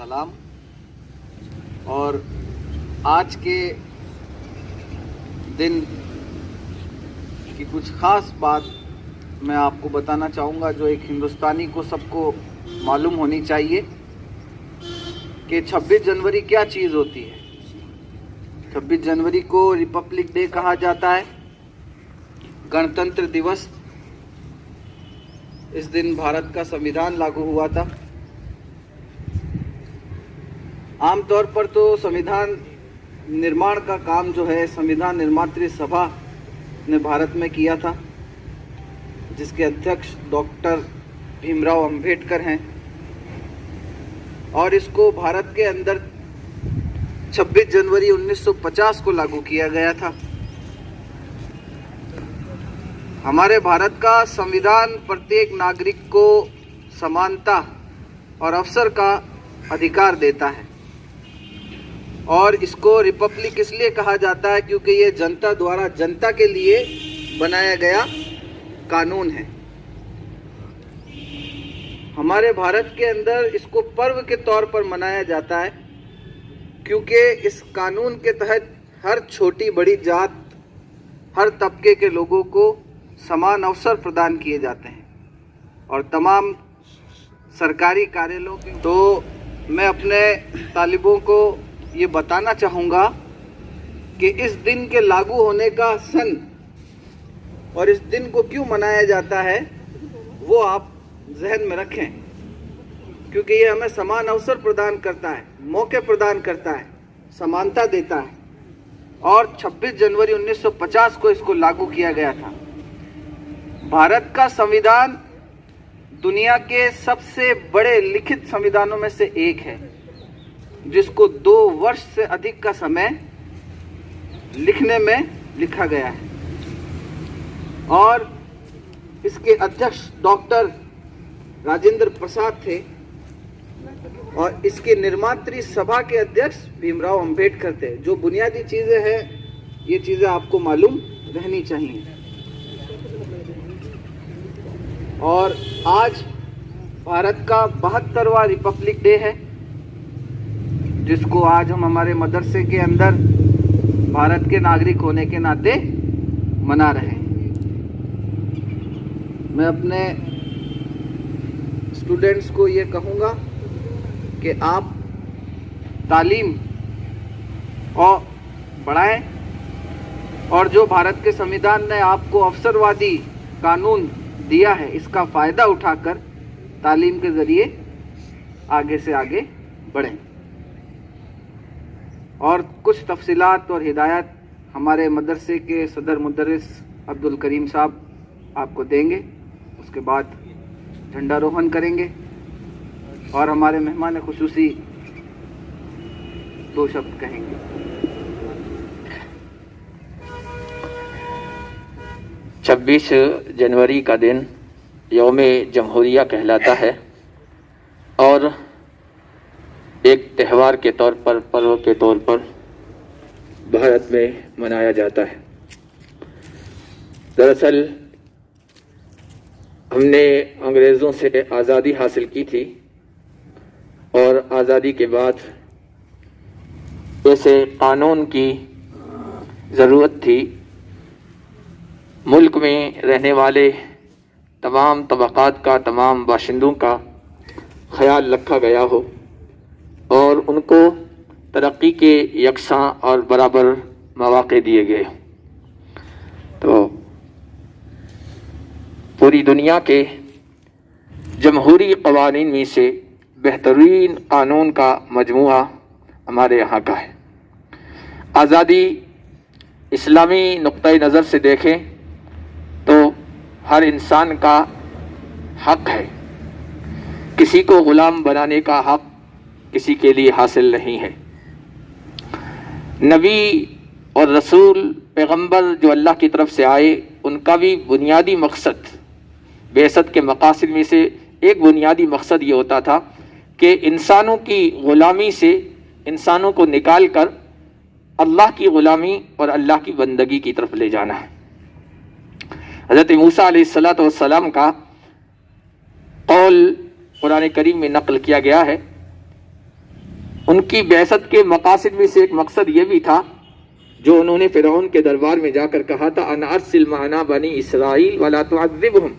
सलाम। और आज के दिन की कुछ ख़ास बात मैं आपको बताना चाहूँगा, जो एक हिंदुस्तानी को सबको मालूम होनी चाहिए कि 26 जनवरी क्या चीज़ होती है। 26 जनवरी को रिपब्लिक डे कहा जाता है, गणतंत्र दिवस। इस दिन भारत का संविधान लागू हुआ था। आमतौर पर तो संविधान निर्माण का काम जो है संविधान निर्मात्री सभा ने भारत में किया था, जिसके अध्यक्ष डॉक्टर भीमराव अंबेडकर हैं। और इसको भारत के अंदर 26 जनवरी 1950 को लागू किया गया था। हमारे भारत का संविधान प्रत्येक नागरिक को समानता और अवसर का अधिकार देता है, और इसको रिपब्लिक इसलिए कहा जाता है क्योंकि ये जनता द्वारा जनता के लिए बनाया गया कानून है। हमारे भारत के अंदर इसको पर्व के तौर पर मनाया जाता है, क्योंकि इस कानून के तहत हर छोटी बड़ी जात, हर तबके के लोगों को समान अवसर प्रदान किए जाते हैं। और तमाम सरकारी कार्यालयों के तो मैं अपने तालिबों को ये बताना चाहूँगा कि इस दिन के लागू होने का सन और इस दिन को क्यों मनाया जाता है वो आप जहन में रखें, क्योंकि ये हमें समान अवसर प्रदान करता है, मौके प्रदान करता है, समानता देता है। और 26 जनवरी 1950 को इसको लागू किया गया था। भारत का संविधान दुनिया के सबसे बड़े लिखित संविधानों में से एक है, जिसको 2 वर्ष से अधिक का समय लिखने में लिखा गया है। और इसके अध्यक्ष डॉक्टर राजेंद्र प्रसाद थे, और इसके निर्मात्री सभा के अध्यक्ष भीमराव अंबेडकर थे। जो बुनियादी चीज़ें हैं, ये चीज़ें आपको मालूम रहनी चाहिए। और आज भारत का 72वां रिपब्लिक डे है, जिसको आज हम हमारे मदरसे के अंदर भारत के नागरिक होने के नाते मना रहे हैं। मैं अपने स्टूडेंट्स को ये कहूँगा कि आप तालीम और बढ़ाएं, और जो भारत के संविधान ने आपको अवसरवादी कानून दिया है, इसका फ़ायदा उठाकर तालीम के ज़रिए आगे से आगे बढ़ें। और कुछ तफसीलात और हिदायत हमारे मदरसे के सदर मुदर्रिस अब्दुल करीम साहब आपको देंगे। उसके बाद झंडारोहण करेंगे और हमारे मेहमान खुसूसी 2 शब्द कहेंगे। 26 जनवरी का दिन यौम जमहूरिया कहलाता है और एक त्यौहार के तौर पर, पर्व के तौर पर भारत में मनाया जाता है। दरअसल हमने अंग्रेज़ों से आज़ादी हासिल की थी, और आज़ादी के बाद ऐसे कानून की ज़रूरत थी मुल्क में रहने वाले तमाम तबक़ात का, तमाम बाशिंदों का ख्याल रखा गया हो और उनको तरक्की के यकसां और बराबर मौक़े दिए गए। तो पूरी दुनिया के जमहूरी क़वानीन में से बेहतरीन कानून का मजमूआ हमारे यहाँ का है। आज़ादी इस्लामी नुक्ते नज़र से देखें तो हर इंसान का हक है। किसी को ग़ुलाम बनाने का हक किसी के लिए हासिल नहीं है। नबी और रसूल पैगंबर जो अल्लाह की तरफ से आए, उनका भी बुनियादी मकसद, बेअसत के मकासद में से एक बुनियादी मकसद ये होता था कि इंसानों की ग़ुलामी से इंसानों को निकाल कर अल्लाह की ग़ुलामी और अल्लाह की बंदगी की तरफ ले जाना है। हज़रत मूसा अलैहिस्सलातु वस्सलाम का कौल कुरान करीम में नक़ल किया गया है उनकी बैसत के मकासद में से एक मकसद ये भी था जो उन्होंने फिरौन के दरबार में जाकर कहा था, अन अरसिल माना बनी इसराइल वला तुअज़्ज़िबहुम,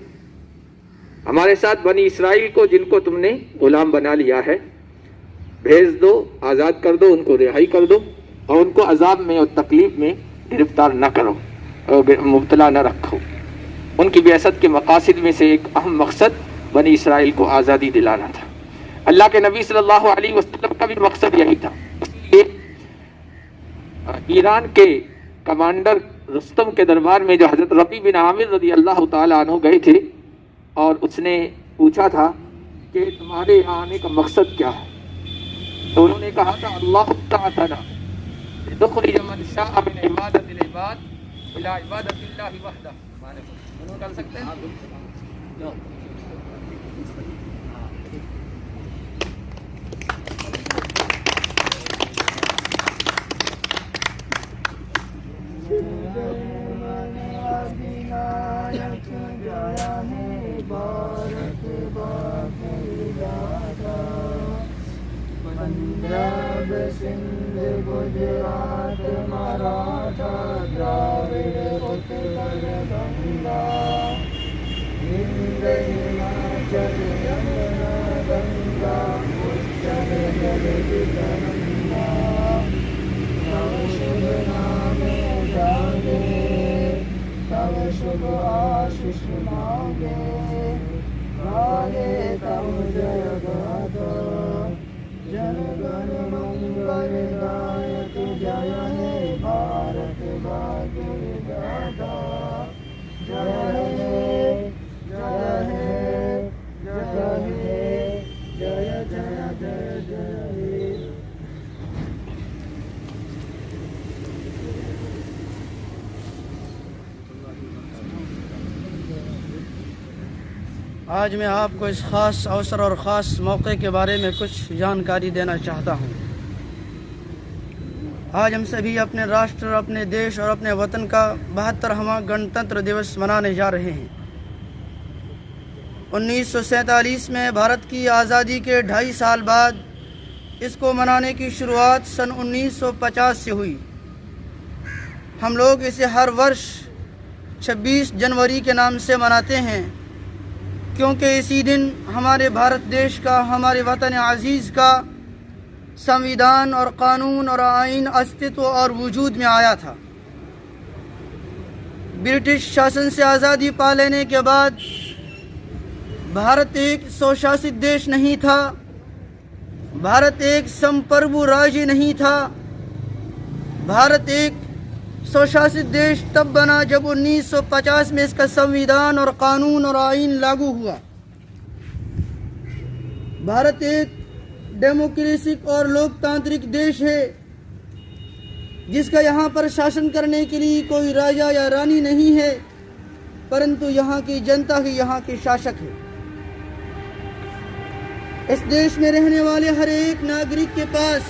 हमारे साथ बनी इसराइल को जिनको तुमने गुलाम बना लिया है भेज दो, आज़ाद कर दो, उनको रिहाई कर दो और उनको अजाब में और तकलीफ में गिरफ्तार न करो और मुब्तला न रखो। उनकी बैसत के मकासद में से एक अहम मकसद बनी इसराइल को आज़ादी दिलाना था। अल्लाह के नबी सल्लल्लाहु अलैहि वसल्लम का भी मकसद यही था। इसलिए ईरान के कमांडर रुस्तम के दरबार में जो हज़रत रबी बिन आमिर रज़ी अल्लाह तआला अन्हु गए थे और उसने पूछा था कि तुम्हारे यहाँ आने का मकसद क्या है, तो उन्होंने कहा था अल्लाह तआला लियुख़रिज मन शाअ मिन इबादतिल इबाद इला इबादतिल्लाहि वहदह। उन्होंने कर सकते हैं पंजाब सिंध गुजरात मराठा द्राविड़ उत्कल गंगा हिंद हिमाचल यमुना गंगा उच्चल जगति तरंगा। तव शुभ नाम जागे तव शुभ आशीष मांगे, गाहे तव जय गाथा जन गण मंगलदायक। जय हे भारत भाग्य विधाता, जय हे जय हे जय हे जय जय जय जय हे। आज मैं आपको इस ख़ास अवसर और ख़ास मौके के बारे में कुछ जानकारी देना चाहता हूँ। आज हम सभी अपने राष्ट्र, अपने देश और अपने वतन का 72वां गणतंत्र दिवस मनाने जा रहे हैं। 1947 में भारत की आज़ादी के 2.5 साल बाद इसको मनाने की शुरुआत सन 1950 से हुई। हम लोग इसे हर वर्ष 26 जनवरी के नाम से मनाते हैं, क्योंकि इसी दिन हमारे भारत देश का, हमारे वतन अज़ीज़ का संविधान और कानून और आइन अस्तित्व और वजूद में आया था। ब्रिटिश शासन से आज़ादी पा लेने के बाद भारत एक स्वशासित देश नहीं था, भारत एक संप्रभु राज्य नहीं था। भारत एक स्वशासित देश तब बना जब 1950 में इसका संविधान और कानून और आइन लागू हुआ। भारत एक डेमोक्रेटिक और लोकतांत्रिक देश है, जिसका यहाँ पर शासन करने के लिए कोई राजा या रानी नहीं है, परंतु यहाँ की जनता ही यहाँ के शासक है। इस देश में रहने वाले हर एक नागरिक के पास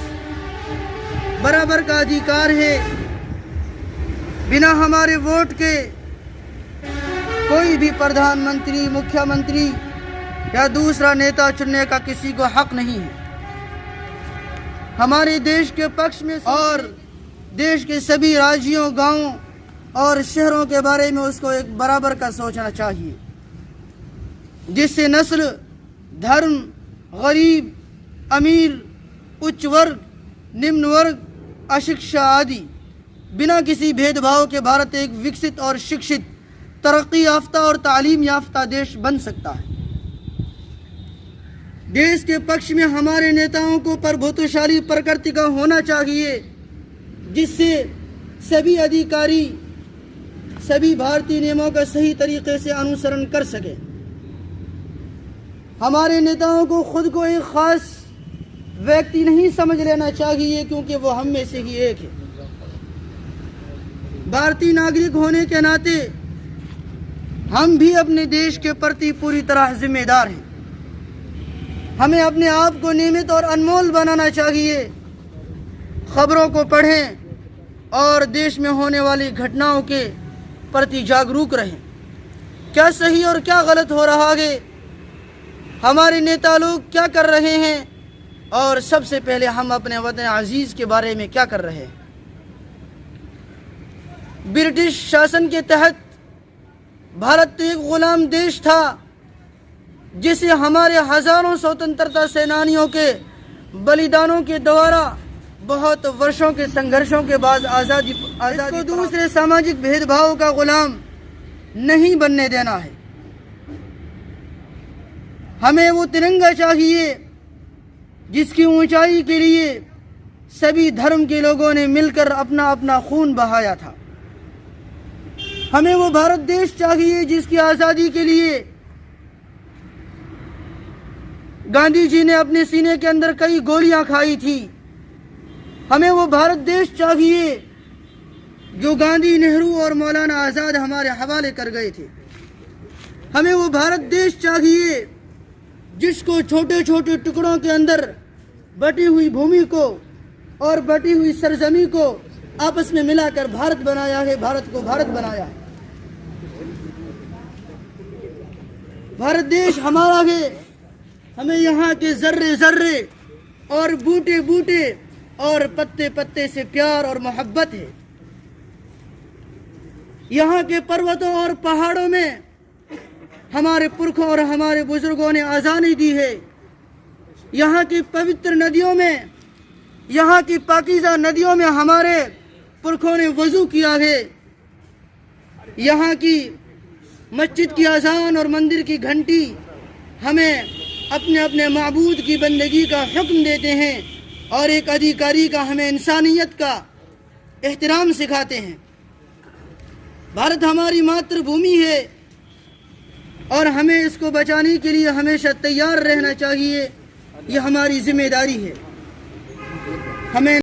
बराबर का अधिकार है। बिना हमारे वोट के कोई भी प्रधानमंत्री, मुख्यमंत्री या दूसरा नेता चुनने का किसी को हक नहीं है। हमारे देश के पक्ष में और देश के सभी राज्यों, गांवों और शहरों के बारे में उसको एक बराबर का सोचना चाहिए, जिससे नस्ल, धर्म, गरीब, अमीर, उच्च वर्ग, निम्न वर्ग, अशिक्षा आदि बिना किसी भेदभाव के भारत एक विकसित और शिक्षित, तरक्की याफ्ता और तालीम याफ्ता देश बन सकता है। देश के पक्ष में हमारे नेताओं को प्रभुत्वशाली प्रकृति का होना चाहिए, जिससे सभी अधिकारी सभी भारतीय नियमों का सही तरीके से अनुसरण कर सके। हमारे नेताओं को खुद को एक खास व्यक्ति नहीं समझ लेना चाहिए, क्योंकि वो हम में से ही एक है। भारतीय नागरिक होने के नाते हम भी अपने देश के प्रति पूरी तरह जिम्मेदार हैं। हमें अपने आप को नियमित और अनमोल बनाना चाहिए। खबरों को पढ़ें और देश में होने वाली घटनाओं के प्रति जागरूक रहें। क्या सही और क्या गलत हो रहा है, हमारे नेता लोग क्या कर रहे हैं, और सबसे पहले हम अपने वतन अजीज़ के बारे में क्या कर रहे हैं। ब्रिटिश शासन के तहत भारत एक ग़ुलाम देश था, जिसे हमारे हज़ारों स्वतंत्रता सेनानियों के बलिदानों के द्वारा बहुत वर्षों के संघर्षों के बाद आज़ादी को दूसरे सामाजिक भेदभाव का ग़ुलाम नहीं बनने देना है। हमें वो तिरंगा चाहिए जिसकी ऊंचाई के लिए सभी धर्म के लोगों ने मिलकर अपना अपना खून बहाया था। हमें वो भारत देश चाहिए जिसकी आज़ादी के लिए गांधी जी ने अपने सीने के अंदर कई गोलियां खाई थी। हमें वो भारत देश चाहिए जो गांधी, नेहरू और मौलाना आज़ाद हमारे हवाले कर गए थे। हमें वो भारत देश चाहिए जिसको छोटे छोटे टुकड़ों के अंदर बटी हुई भूमि को और बटी हुई सरजमी को आपस में मिलाकर भारत बनाया है, भारत को भारत बनाया है। भारत देश हमारा है। हमें यहाँ के जर्रे जर्रे और बूटे बूटे और पत्ते पत्ते से प्यार और मोहब्बत है। यहाँ के पर्वतों और पहाड़ों में हमारे पुरखों और हमारे बुजुर्गों ने आज़ादी दी है। यहाँ की पवित्र नदियों में, यहाँ की पाकीज़ा नदियों में हमारे पुरखों ने वज़ू किया है। यहाँ की मस्जिद की अज़ान और मंदिर की घंटी हमें अपने अपने माबूद की बंदगी का हुक्म देते हैं और एक अधिकारी का हमें इंसानियत का एहतराम सिखाते हैं। भारत हमारी मातृभूमि है और हमें इसको बचाने के लिए हमेशा तैयार रहना चाहिए। ये हमारी जिम्मेदारी है। हमें